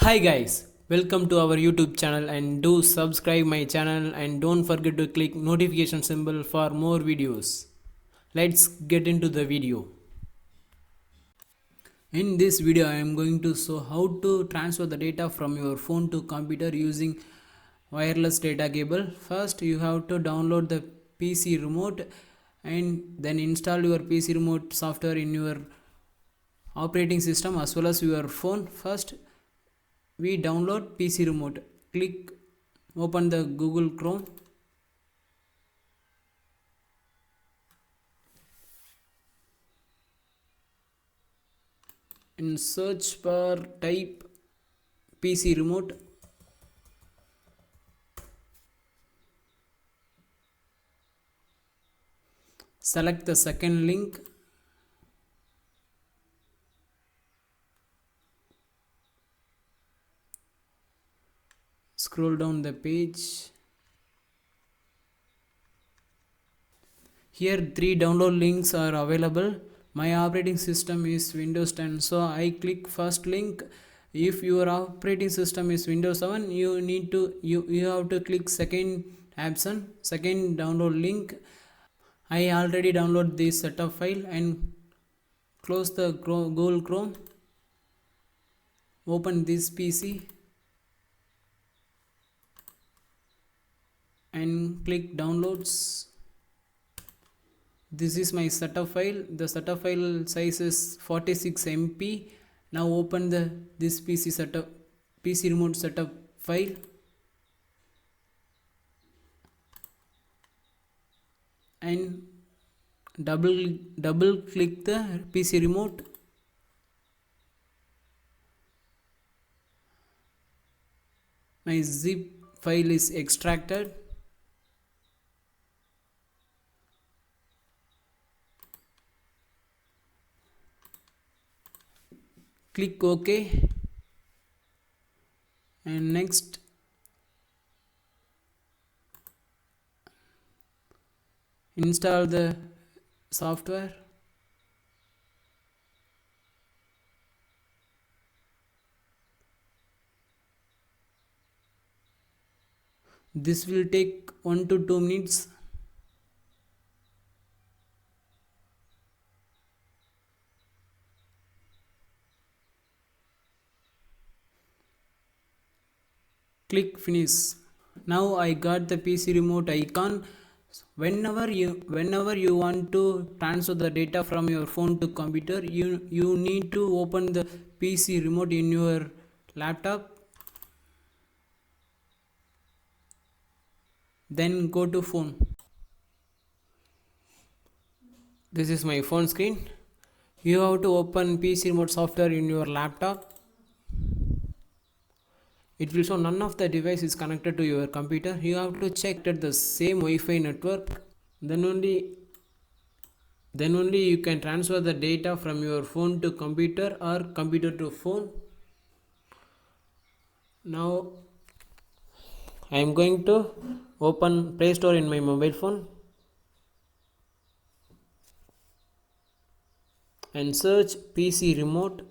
Hi guys, welcome to our YouTube channel and do subscribe my channel and don't forget to click notification symbol for more videos. Let's get into the video. In this video I am going to show how to transfer the data from your phone to computer using wireless data cable. First you have to download the PC remote and then install your PC remote software in your operating system as well as your phone. First we download PC remote. Click open the Google Chrome and search for type PC remote. Select the second link. Scroll down the page. Here three download links are available. My operating system is Windows 10, so I click first link. If your operating system is Windows 7, you have to click second option, second download link. I already download this setup file and close the Google Chrome. Open this PC and click downloads. This is my setup file. The setup file size is 46 MB. Now open this PC remote setup file and double click the PC remote. My zip file is extracted. Click OK and next install the software. This will take 1 to 2 minutes. Click finish. Now I got the PC remote icon. Whenever you want to transfer the data from your phone to computer, you need to open the PC remote in your laptop, then go to phone. This is my phone screen. You have to open PC remote software in your laptop. It will show none of the device is connected to your computer. You have to check that the same Wi-Fi network. Then only you can transfer the data from your phone to computer or computer to phone. Now I am going to open Play Store in my mobile phone and search PC remote.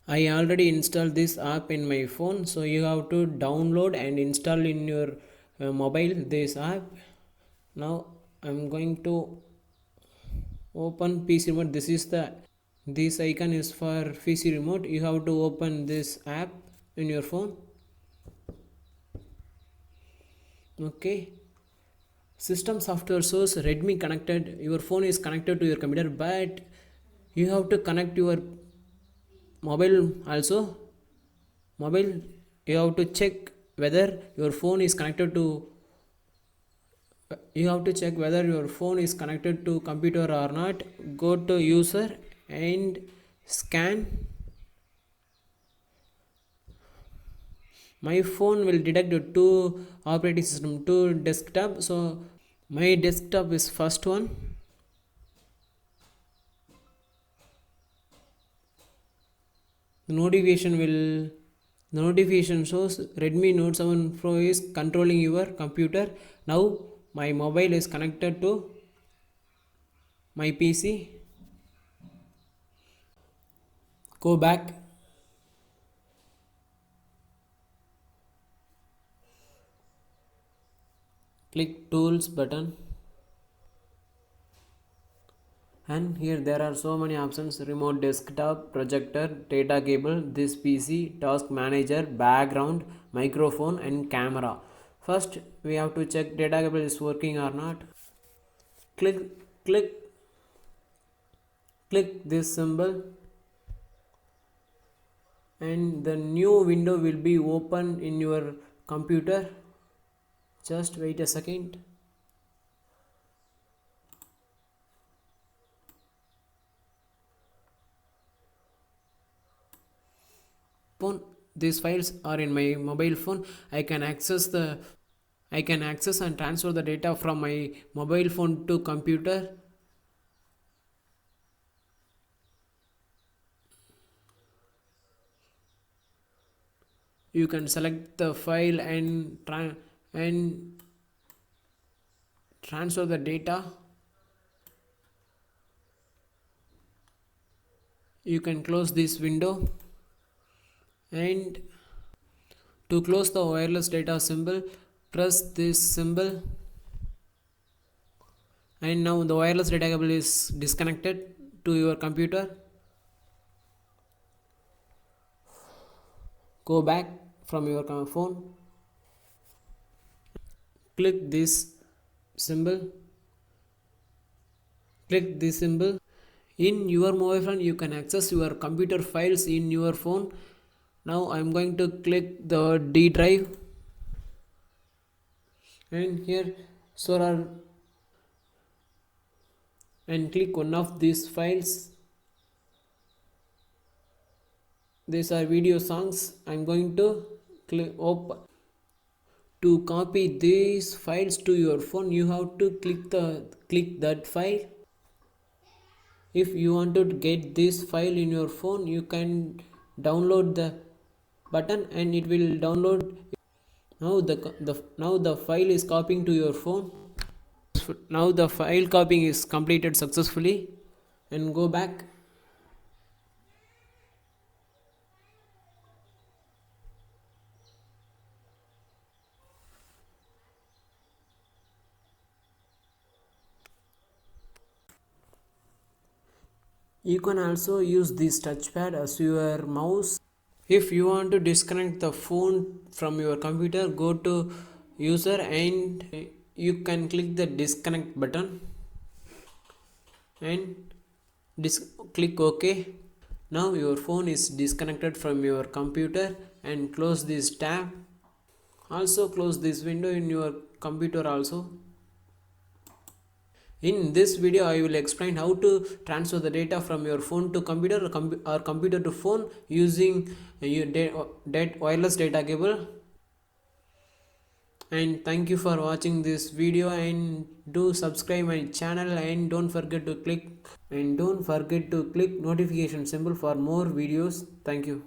I already installed this app in my phone, so you have to download and install in your mobile this app. Now I'm going to open PC remote. This icon is for PC remote. You have to open this app in your phone. Okay, system software source Redmi connected. Your phone is connected to your computer, but you have to connect your mobile also. Mobile, you have to check whether your phone is connected to computer or not. Go to user and scan. My phone will detect two operating system, two desktop, so my desktop is first one. The notification will The notification shows Redmi Note 7 Pro is controlling your computer. Now my mobile is connected to my PC. Go back, click tools button, and here there are so many options: remote desktop, projector, data cable, this PC, task manager, background, microphone and camera. First we have to check data cable is working or not. Click click click this symbol and the new window will be open in your computer. Just wait a second. Phone, these files are in my mobile phone. I can access and transfer the data from my mobile phone to computer. You can select the file and transfer the data. You can close this window, and to close the wireless data symbol, press this symbol, and now the wireless data cable is disconnected to your computer. Go back from your phone, click this symbol, in your mobile phone. You can access your computer files in your phone. Now I'm going to click the D drive, and here so are and click one of these files. These are video songs. I'm going to click open. To copy these files to your phone, you have to click that file. If you want to get this file in your phone, you can download the button and it will download. Now the file is copying to your phone. Now the file copying is completed successfully, and go back. You can also use this touchpad as your mouse. If you want to disconnect the phone from your computer, go to user and you can click the disconnect button and click OK. Now your phone is disconnected from your computer, and close this tab. Also close this window in your computer also. In this video, I will explain how to transfer the data from your phone to computer or computer to phone using your wireless data cable. And thank you for watching this video, and do subscribe my channel, and don't forget to click notification symbol for more videos. Thank you.